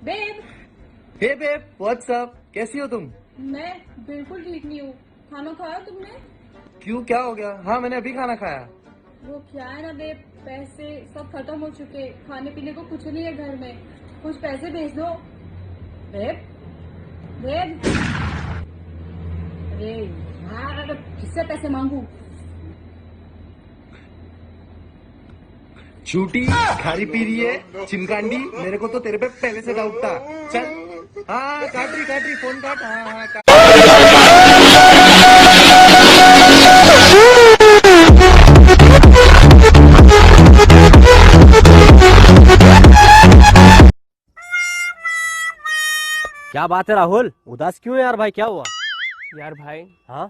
Babe. हे babe, what's up? कैसी हो तुम? मैं बिल्कुल ठीक नहीं हूँ। खाना खाया तुमने? क्यों, क्या हो गया? हाँ, मैंने अभी खाना खाया। वो क्या है ना बेब, पैसे सब खत्म हो चुके, खाने पीने को कुछ नहीं है घर में, कुछ पैसे भेज दो। बेब बेब, अरे यार किससे पैसे मांगू? झूठी खारी पी रही है चिमकांडी, मेरे को तो तेरे पे पहले से डाउट था। चल, हाँ काट रही फोन काट। हाँ काट। क्या बात है राहुल, उदास क्यों है यार? भाई क्या हुआ? यार भाई, हाँ,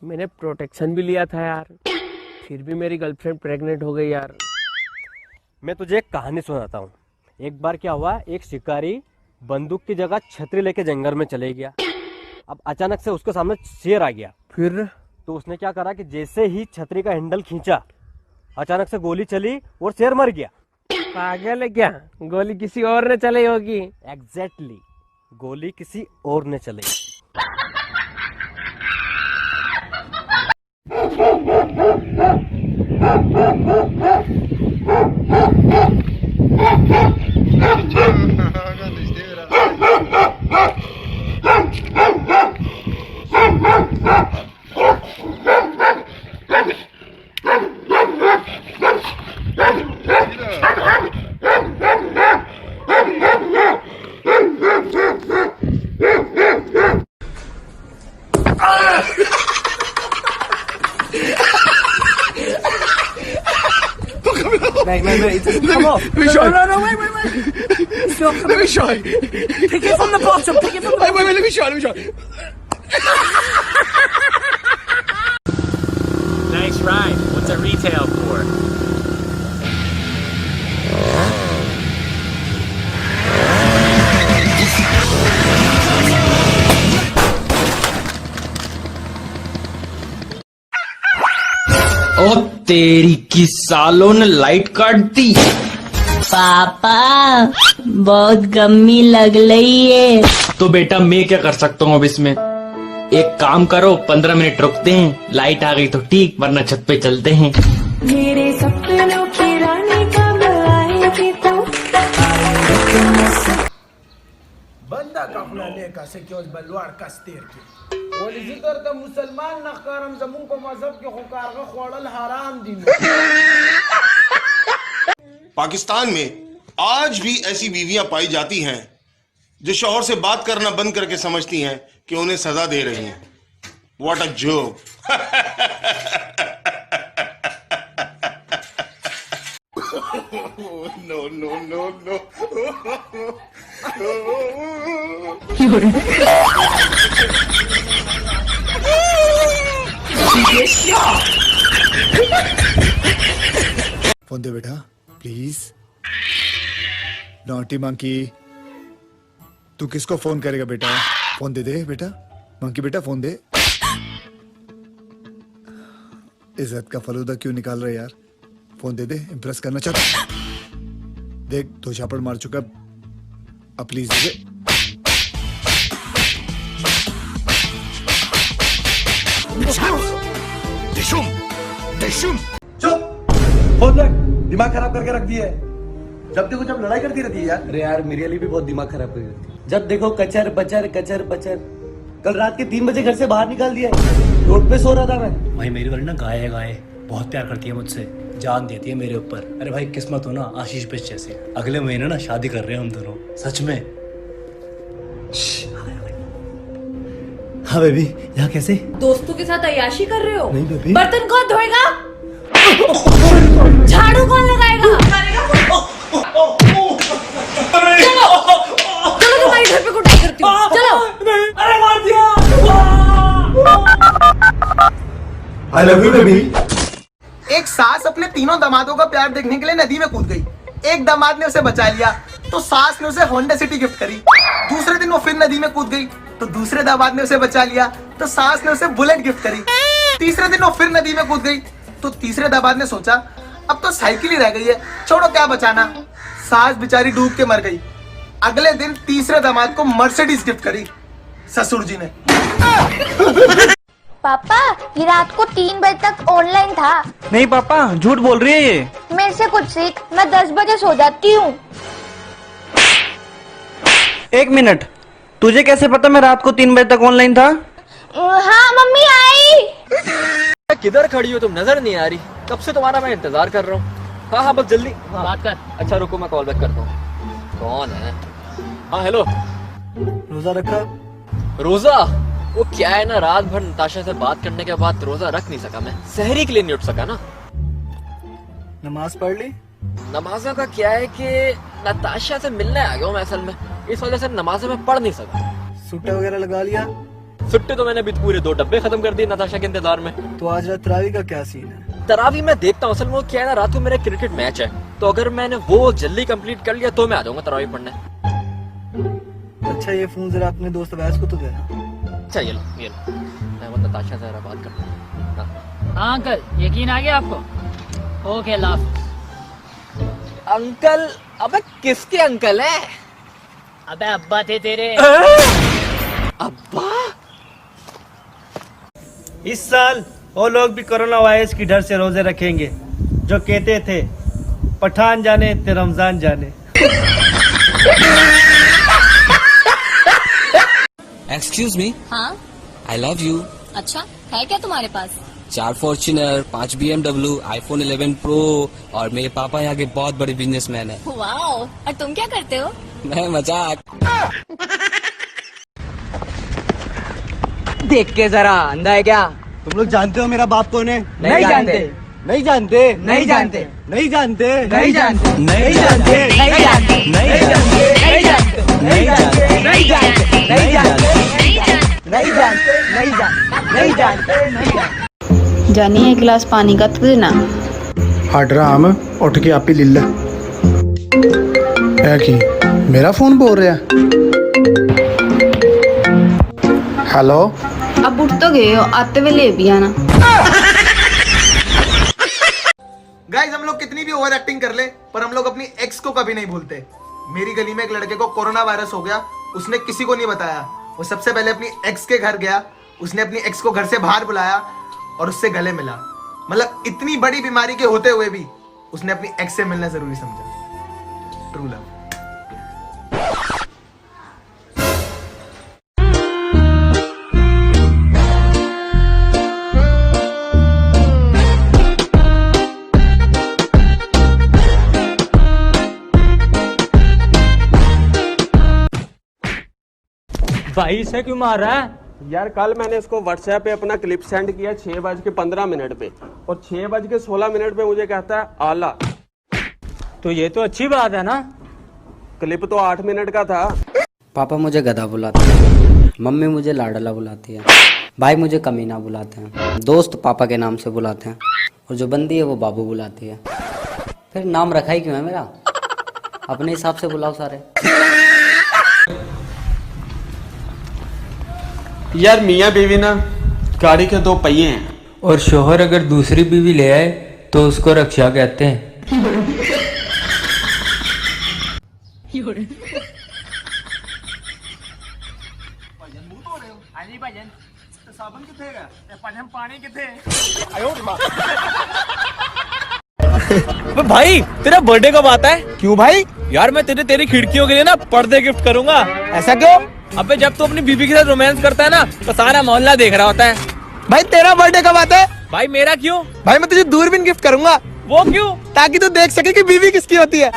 मैंने प्रोटेक्शन भी लिया था यार, फिर भी मेरी गर्लफ्रेंड प्रेग्नेंट हो गई यार। मैं तुझे एक कहानी सुनाता हूँ। एक बार क्या हुआ, एक शिकारी बंदूक की जगह छतरी लेके जंगल में चले गया। अब अचानक से उसके सामने शेर आ गया। फिर तो उसने क्या करा कि जैसे ही छतरी का हैंडल खींचा, अचानक से गोली चली और शेर मर गया। पागल है क्या? गोली किसी और ने चलाई होगी। एग्जैक्टली, गोली किसी और ने चली। Come on. Let me show you. No, wait. Let me show you. Pick it from the bottom. Pick it from the Wait, let me show you. Nice ride. What's it retail for? ओ तेरी की सालों ने light काट दी। पापा बहुत gummy लग रही है। तो बेटा मैं क्या कर सकता हूँ अब इसमें? एक काम करो, 15 मिनट रुकते हैं, लाइट आ गई तो ठीक, वरना छत पे चलते हैं। मेरे सपनों की रानी कब आएगी तू? Banda ka kulaleka sa Diyos balwar kastir ki. Wali zikr ta musalman na karam zamun ko mazhab ke khukarga khwalal haram din. Pakistan में आज भी ऐसी बीवियां पाई जाती हैं जो शौहर से बात करना बंद करके समझती हैं कि उन्हें सजा दे रही हैं। What a joke. No no no no. Phone दे बेटा प्लीज। नॉटी मंकी, तू किसको फोन करेगा बेटा? फोन दे दे बेटा। मंकी बेटा फोन दे। इज्जत का फलूदा क्यों निकाल रहे यार? फोन दे दे, इम्प्रेस करना चाहता। देख 2 झापड़ मार चुका, अब प्लीज दे दे। चुप, फोन रख। दिमाग खराब करके रख दिया है। जब देखो जब लड़ाई करती रहती है यार। अरे यार मेरे लिए भी बहुत दिमाग खराब कर देती। जब देखो कचर बचर कचर बचर। कल रात के 3 बजे घर से बाहर निकाल दिया, रोड पे सो रहा था मैं। भाई मेरी वाली ना गाय है, गाय बहुत प्यार करती है मुझसे, जान देती है मेरे ऊपर। अरे भाई किस्मत हो ना आशीष बिस्ट जैसी। अगले महीने ना शादी कर रहे हैं हम दोनों, सच में। हाँ बेबी, यहाँ कैसे? दोस्तों के साथ अय्याशी कर रहे हो? नहीं बेबी। बर्तन कौन धोएगा? झाड़ू कौन लगाएगा? चलो तुम्हारे घर पे कुटाई करती हूँ, चलो। अरे मार दिया। I love you baby. एक सास अपने तीनों दामादों का प्यार देखने के लिए नदी में कूद गई। एक दामाद ने उसे बचा लिया तो सास ने उसे होंडा सिटी गिफ्ट करी। दूसरे दिन वो फिर नदी में कूद गई तो दूसरे दामाद ने उसे बचा लिया तो सास ने उसे बुलेट गिफ्ट करी। तीसरे दिन वो फिर नदी में कूद गई तो तीसरे दामाद ने सोचा अब तो साइकिल ही रह गई है, छोड़ो क्या बचाना। सास बेचारी डूब के मर गई। अगले दिन तीसरे दामाद को मर्सिडीज गिफ्ट करी ससुर जी ने। पापा ये रात को 3 बजे तक ऑनलाइन था। नहीं पापा, झूठ बोल रही है ये। मेरे से कुछ सीख, मैं 10 बजे सो जाती हूँ। 1 मिनट, तुझे कैसे पता मैं रात को 3 बजे तक ऑनलाइन था? हाँ मम्मी आई। किधर खड़ी हो तुम, नजर नहीं आ रही? कब से तुम्हारा मैं इंतजार कर रहा हूँ। हाँ बस जल्दी बात कर। अच्छा रुको, मैं कॉल बैक करता हूँ। कौन है? हाँ हेलो। रोजा रखा? रोजा? वो क्या है ना, रात भर नताशा से बात करने के बाद रोजा रख नहीं सका मैं। सहरी के लिए नहीं उठ सका ना। नमाज पढ़ ली? नमाजों का क्या है कि नताशा से मिलने आ गया हूँ मैं असल में, इस वजह से नमाजें मैं पढ़ नहीं सका। सूटा वगैरह लगा लिया? सुट्टे तो मैंने अभी पूरे 2 डब्बे खत्म कर दिए नताशा के इंतजार में। तो आज रात तरावी का क्या सीन है? तरावी मैं देखता हूँ, असल में वो क्या है ना, रात को मेरा क्रिकेट मैच है, तो अगर मैंने वो जल्दी कंप्लीट कर लिया तो मैं आ जाऊंगा तरावी पढ़ने। अच्छा ये फोन जरा अपने दोस्त अवैस को तो देना। अच्छा ये लो मैं वो नताशा से जरा बात करता हूँ। हाँ अंकल, यकीन आ गया आपको? Okay laugh. अंकल? अबे किसके अंकल है? अबे अब्बा थे तेरे। अब्बा? इस साल वो लोग भी कोरोना वायरस की डर से रोजे रखेंगे जो कहते थे पठान जाने ते रमजान जाने। Excuse me. हाँ आई लव यू। अच्छा है क्या तुम्हारे पास? 4 फॉर्च्यूनर, 5 BMW, iPhone 11 Pro और मेरे पापा यहाँ के बहुत बड़े बिजनेसमैन है। वाओ, और तुम क्या करते हो? मैं मजाक। देख के जरा अंधा है क्या? तुम लोग जानते हो मेरा बाप कौन है? नहीं जानते। नहीं जानते? नहीं जानते। नहीं जानते? नहीं जानते। नहीं जानते। नहीं जानते। नहीं जानते। नहीं जानते। नहीं जानते। नहीं जानते। नहीं जानते। नहीं जानते। नहीं जानते। नहीं जानते। नहीं जानते। जानी एक गिलास पानी का तो देना। हट रहा हम, उठ के आप ही लीला है कि मेरा फोन बोल रहा है। हेलो, अब उठ तो गए हो, आते हुए ले भी आना। गाइस हम लोग कितनी भी ओवर एक्टिंग कर ले पर हम लोग अपनी एक्स को कभी नहीं भूलते। मेरी गली में एक लड़के को कोरोना वायरस हो गया, उसने किसी को नहीं बताया। वो सबसे पहले अपनी एक्स के घर गया, उसने अपनी एक्स को घर से बाहर बुलाया और उससे गले मिला। मतलब इतनी बड़ी बीमारी के होते हुए भी उसने अपनी एक्स से मिलना जरूरी समझा। True love. भाई इसे क्यों मार रहा है? यार कल मैंने इसको व्हाट्सएप पे अपना क्लिप सेंड किया 6:15 पे और 6:16 पे मुझे कहता है आला। तो ये तो अच्छी बात है ना। क्लिप तो 8 मिनट का था। पापा मुझे गधा बुलाते हैं, मम्मी मुझे लाडला बुलाती है, भाई मुझे कमीना बुलाते हैं, दोस्त पापा के नाम से बुलाते हैं और जो बंदी है वो बाबू बुलाती है। फिर नाम रखा ही क्यों है मेरा? अपने हिसाब से बुलाओ सारे। यार मियाँ बीवी ना गाड़ी के 2 पहिए हैं और शोहर अगर दूसरी बीवी ले आए तो उसको रक्षा कहते हैं। भाई तेरा बर्थडे कब आता है? क्यों भाई? यार मैं तेरी खिड़कियों के लिए ना पर्दे गिफ्ट करूंगा। ऐसा क्यों? अबे जब तू अपनी बीवी के साथ रोमांस करता है ना तो सारा मोहल्ला देख रहा होता है। भाई तेरा बर्थडे कब आता है? भाई मेरा क्यों? भाई मैं तुझे दूरबीन गिफ्ट करूंगा। वो क्यों? ताकि तू देख सके कि बीवी किसकी होती है।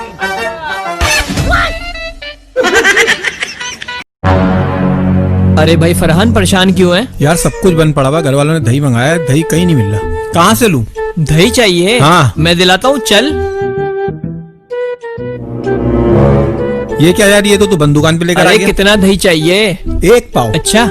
अरे भाई फरहान परेशान क्यों है? यार सब कुछ बंद पड़ा हुआ, घर वालों ने दही मंगाया है, दही कहीं नहीं मिल रहा। कहाँ से लूं? दही चाहिए? हाँ मैं दिलाता हूँ, चल। ये क्या यार, ये तो तू बंद दुकान पे लेकर आ गया। कितना दही चाहिए? 1 पाव। अच्छा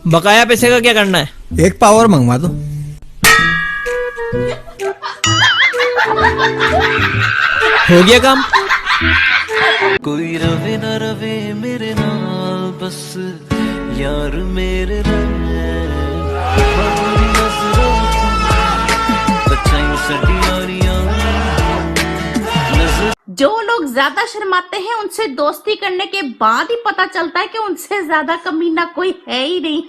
बकाया पैसे का क्या करना है? 1 पाव और मंगवा दो। हो गया काम। कोई रवे न रवे मेरे नाल बस यार मेरे नजरों जो लोग ज्यादा शर्माते हैं उनसे दोस्ती करने के बाद ही पता चलता है कि उनसे ज्यादा कमीना कोई है ही नहीं।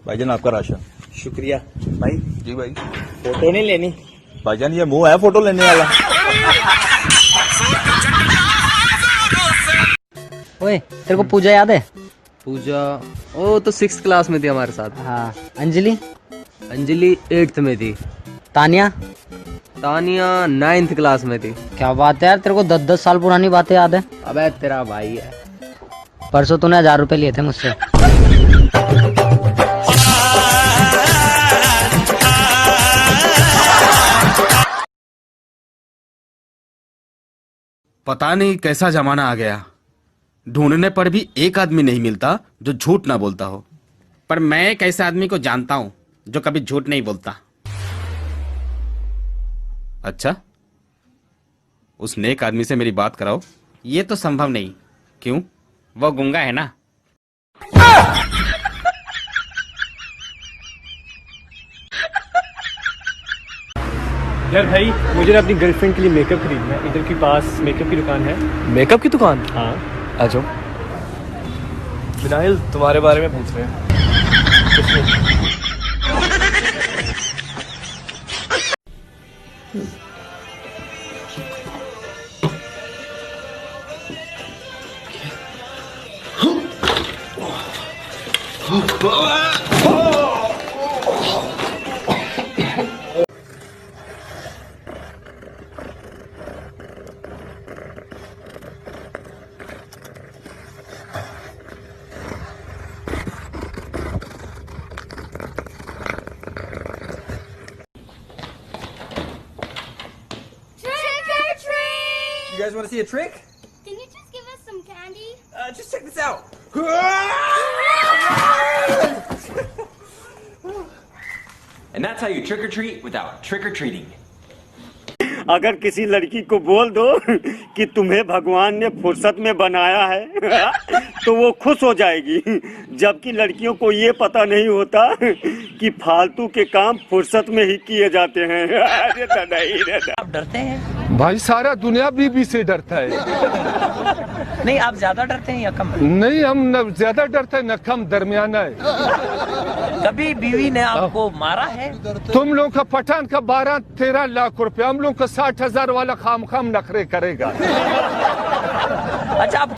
भाईजान आपका राशन। शुक्रिया भाई। जी भाई। फोटो नहीं लेनी भाईजान, ये मुंह है फोटो लेने वाला। ओए तेरे को पूजा याद है? पूजा वो तो 6th क्लास में थी हमारे साथ। हाँ। अंजलि? अंजलि 8th में थी। तानिया? तानिया 9th क्लास में थी। क्या बात है यार, तेरे को 10-10 साल पुरानी बातें याद है। अबे तेरा भाई है। परसों तूने 1000 रुपए लिए थे मुझसे। पता नहीं कैसा जमाना आ गया, ढूंढने पर भी एक आदमी नहीं मिलता जो झूठ ना बोलता हो। पर मैं एक ऐसे आदमी को जानता हूं जो कभी झूठ नहीं बोलता। अच्छा, उस नेक आदमी से मेरी बात कराओ। ये तो संभव नहीं। क्यों? वो गूंगा है ना। यार भाई, मुझे ना अपनी गर्लफ्रेंड के लिए मेकअप खरीदना है। इधर के पास मेकअप की दुकान है। मेकअप की दुकान? हाँ आ जाओ। विनायल तुम्हारे बारे में पूछ रहे हैं। कुछ नहीं। You guys want to see a trick? Can you just give us some candy? Just check this out. And that's how you trick or treat without trick or treating. अगर किसी लड़की को बोल दो कि तुम्हें भगवान ने फुर्सत में बनाया है तो वो खुश हो जाएगी, जबकि लड़कियों को ये पता नहीं होता कि फालतू के काम फुर्सत में ही किए जाते हैं। अरे आप डरते हैं? भाई सारा दुनिया बीवी से डरता है। नहीं, आप ज्यादा डरते हैं या कम? नहीं, हम न ज्यादा डरते हैं न कम, दरमियाना है। कभी बीवी ने आपको मारा है? तुम लोग का पठान का 12-13 लाख रुपए, हम लोग का 60,000 वाला खाम नखरे करेगा। अच्छा, आप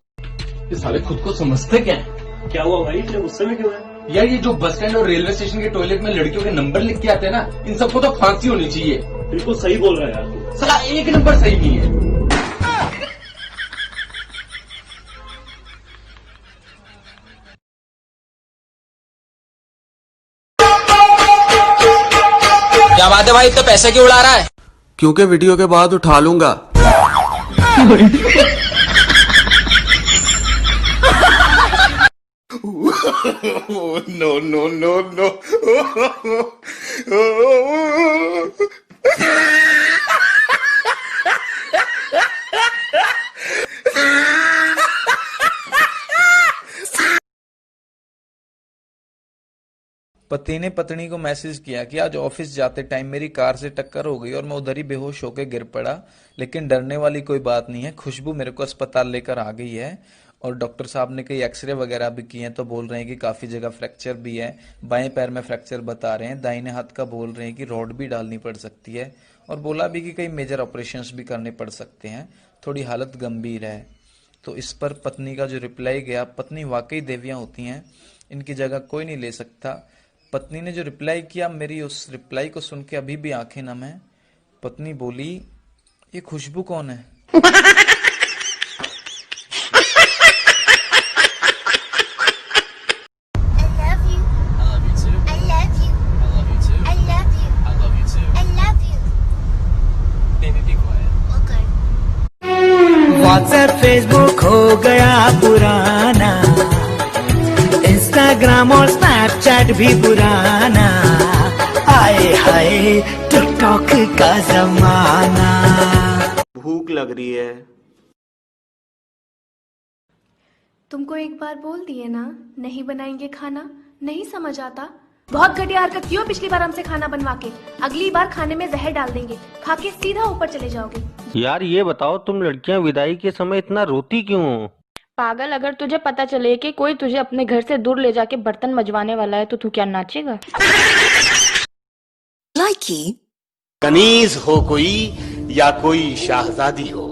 ये साले खुद को समझते क्या है? क्या हुआ भाई, इतने गुस्से में क्यों है? यार ये जो बस स्टैंड और रेलवे स्टेशन के टॉयलेट में लड़कियों के नंबर लिख के आते हैं ना, इन सबको तो फांसी होनी चाहिए। बिल्कुल सही बोल रहा है यार। साला एक नंबर सही नहीं है। क्या बात है भाई, इतने पैसे क्यों उड़ा रहा है? क्योंकि वीडियो के बाद उठा लूंगा। No no no no. पति ने पत्नी को मैसेज किया कि आज ऑफिस जाते टाइम मेरी कार से टक्कर हो गई और मैं उधर ही बेहोश होकर गिर पड़ा, लेकिन डरने वाली कोई बात नहीं है, खुशबू मेरे को अस्पताल लेकर आ गई है और डॉक्टर साहब ने कई एक्सरे वगैरह भी किए हैं तो बोल रहे हैं कि काफ़ी जगह फ्रैक्चर भी है। बाएं पैर में फ्रैक्चर बता रहे हैं, दाहिने हाथ का बोल रहे हैं कि रॉड भी डालनी पड़ सकती है और बोला भी कि कई मेजर ऑपरेशंस भी करने पड़ सकते हैं, थोड़ी हालत गंभीर है। तो इस पर पत्नी का जो रिप्लाई गया, पत्नी वाकई देवियाँ होती हैं, इनकी जगह कोई नहीं ले सकता। पत्नी ने जो रिप्लाई किया, मेरी उस रिप्लाई को सुन के अभी भी आंखें नम है। पत्नी बोली, ये खुशबू कौन है? व्हाट्सएप फेसबुक हो गया पुराना, इंस्टाग्राम और स्नैपचैट भी पुराना, आए हाय टिकटॉक का जमाना। भूख लग रही है। तुमको एक बार बोल दिए ना, नहीं बनाएंगे खाना, नहीं समझ आता? बहुत घटिया हरकत की हो पिछली बार हमसे खाना बनवा के। अगली बार खाने में जहर डाल देंगे, खा के सीधा ऊपर चले जाओगे। यार ये बताओ, तुम लड़कियां विदाई के समय इतना रोती क्यों हो? पागल, अगर तुझे पता चले कि कोई तुझे अपने घर से दूर ले जाके बर्तन मजवाने वाला है तो तू क्या नाचेगा? कनीज हो कोई या कोई शाहजादी हो,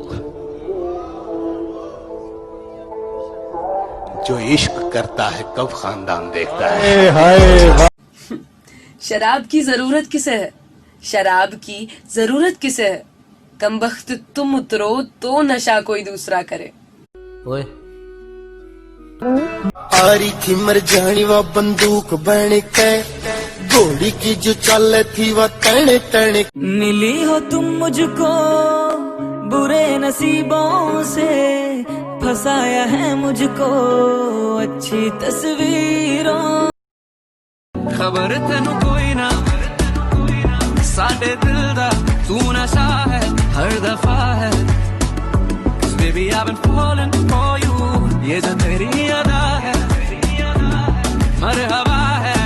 जो इश्क करता है कब खानदान देखता है। शराब की जरूरत किसे है? शराब की जरूरत किसे है? कमबख्त तुम उतरो तो नशा कोई दूसरा करे। ओए आरी थी मर जानी वो बंदूक बन के, घोड़ी की जो चल थी वो तने तने। मिली हो तुम मुझको बुरे नसीबों से, फंसाया है मुझको अच्छी तस्वीरों। खबर तेनू कोई ना साडे दिल दा तू नशा है हर दफा है। Baby I've been falling for you, ये जो तेरी अदा है मरहबा है।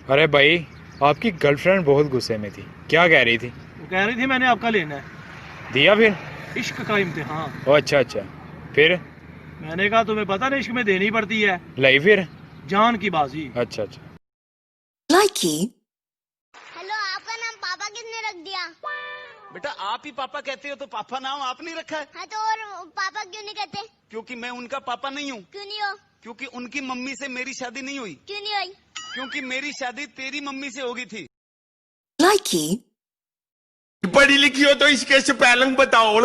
अरे भाई, आपकी गर्लफ्रेंड बहुत गुस्से में थी, क्या कह रही थी? वो कह रही थी मैंने आपका लेना है। दिया फिर? इश्क का इम्तिहान। ओ अच्छा अच्छा, फिर? मैंने कहा तुम्हें पता नहीं इश्क में देनी पड़ती है। लाई फिर? जान की बाजी। अच्छा अच्छा। हेलो, आपका नाम पापा किसने रख दिया? बेटा आप ही पापा कहते हो तो पापा नाम आप नहीं रखा है। हाँ तो और पापा क्यों नहीं कहते? क्योंकि मैं उनका पापा नहीं हूँ। क्यों नहीं हो? क्योंकि उनकी मम्मी से मेरी शादी नहीं हुई। क्यों नहीं हुई? क्योंकि मेरी शादी तेरी मम्मी से होगी थी। पढ़ी लिखी हो तो इसके स्पेलिंग बताओ।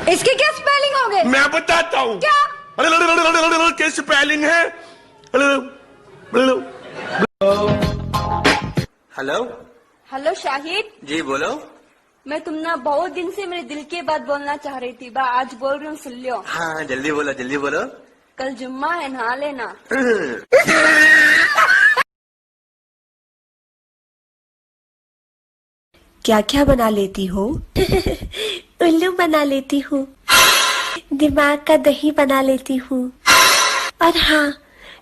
इसके क्या स्पेलिंग हो गए? मैं बताता हूँ। क्या? क्या स्पेलिंग है? हेलो हेलो शाहिद जी बोलो। मैं तुम ना बहुत दिन से मेरे दिल की बात बोलना चाह रही थी, बा आज बोल रही हूँ, सुन लियो। हाँ जल्दी बोलो जल्दी बोलो। कल जुम्मा है, नहा लेना। क्या क्या बना लेती हो? उल्लू बना लेती हूँ, दिमाग का दही बना लेती हूँ, और हाँ,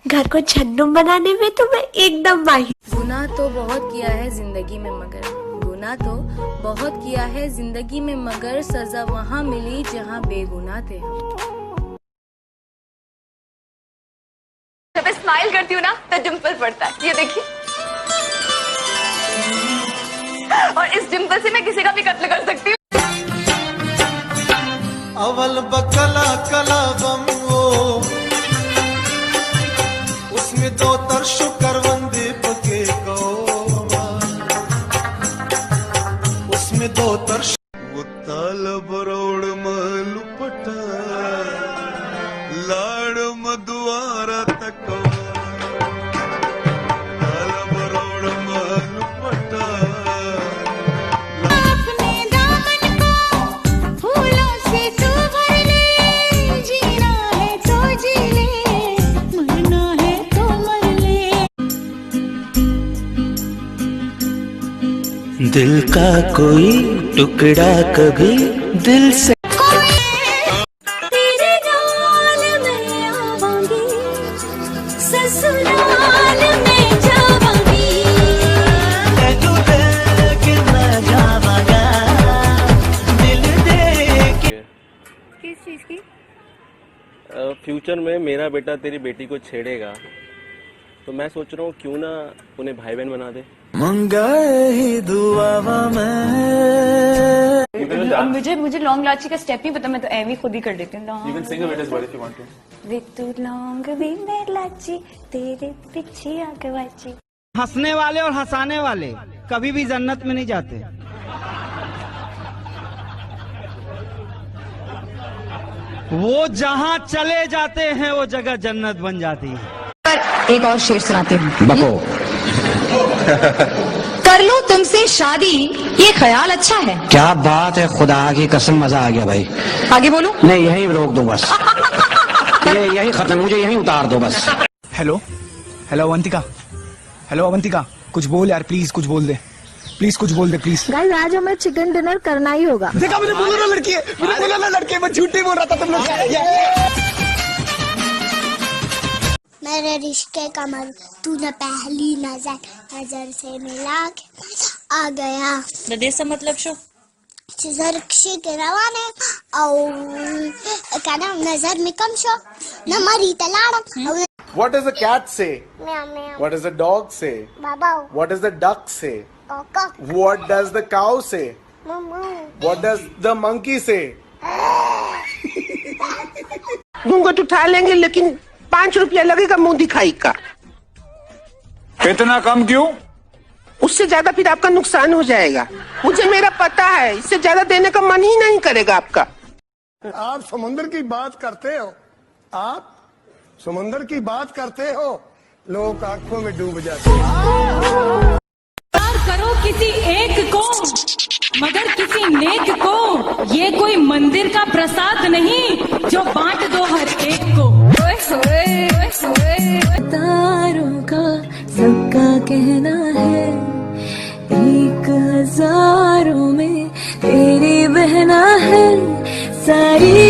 घर को छन्नू बनाने में तो मैं एकदम माहिर। गुनाह तो बहुत किया है जिंदगी में मगर, गुनाह तो बहुत किया है जिंदगी में मगर, सजा वहाँ मिली जहाँ बेगुनाह थे हम। जब मैं स्माइल करती हूँ ना तो डिम्पल पड़ता है, ये देखिए। और इस डिम्पल से मैं किसी का भी कत्ल कर सकती हूँ। अवल बकला कला बम वो, उसमें दो तरशु करवंदे पके को, उसमें दो तरशु वो ताल बरोड़ मालू पटा लाड़ मधुआरा तक ताल बरोड़ मालू पटा। अपने दामन को फूलों से तू भर ले, जीना है तो जी ले, मरना है तो मर ले। दिल का कोई टुकड़ा कभी दिल से तेरे नाल मैं आवांगी, ससुराल में जावांगी। तू दे के मैं जावांगा, दिल दे के। किस चीज की? फ्यूचर में मेरा बेटा तेरी बेटी को छेड़ेगा तो मैं सोच रहा हूँ क्यों ना उन्हें भाई बहन बना दे। मंगाए ही दुआवा मैं। मुझे लॉन्ग लाची का स्टेप नहीं पता, मैं तो एवी खुद ही कर देती हूँ। वे तू लॉन्ग भी मेरी लाची, तेरे पीछे आगवाची। हंसने वाले और हंसाने वाले कभी भी जन्नत में नहीं जाते। वो जहाँ चले जाते हैं वो जगह जन्नत बन जाती है। एक और शेर सुनाती हूँ। बको। कर लूं तुमसे शादी ये ख्याल अच्छा है। क्या बात है, खुदा की कसम मजा आ गया भाई। आगे बोलूं? नहीं यहीं रोक दो बस। यही खत्म, मुझे यहीं उतार दो बस। Hello hello Avantika, hello Avantika, कुछ बोल यार प्लीज, कुछ बोल दे प्लीज, कुछ बोल दे प्लीज। गाइस आज हमें चिकन डिनर करना ही होगा। देखा मैंने बोला ना लड़की है, मैंने बोला ना लड़की है, मैं झूठी बोल रहा था तुम लोग। मेरे रिश्ते का मन तूने पहली नजर से मिला के आ गया। प्रदेश का मतलब शो रक्षे के रवाने और क्या नाम नजर में कम शो न मरी तलाड़। What does the cat say? Meow meow. What does the dog say? Baba. What does the duck say? Coco. What does the cow say? Mumu. What does the monkey say? घूंघट उठा लेंगे लेकिन 5 रुपया लगेगा मुंह दिखाई का। इतना कम क्यों? उससे ज्यादा फिर आपका नुकसान हो जाएगा। मुझे मेरा पता है, इससे ज्यादा देने का मन ही नहीं करेगा आपका। आप समुद्र की बात करते हो, आप समुद्र की बात करते हो, लोग आंखों में डूब जाते हैं। प्यार करो किसी एक को मगर किसी नेक को, ये कोई मंदिर का प्रसाद नहीं जो बांट दो हर एक को। तारों का सबका कहना है, 1000 में तेरी बहना है, सारी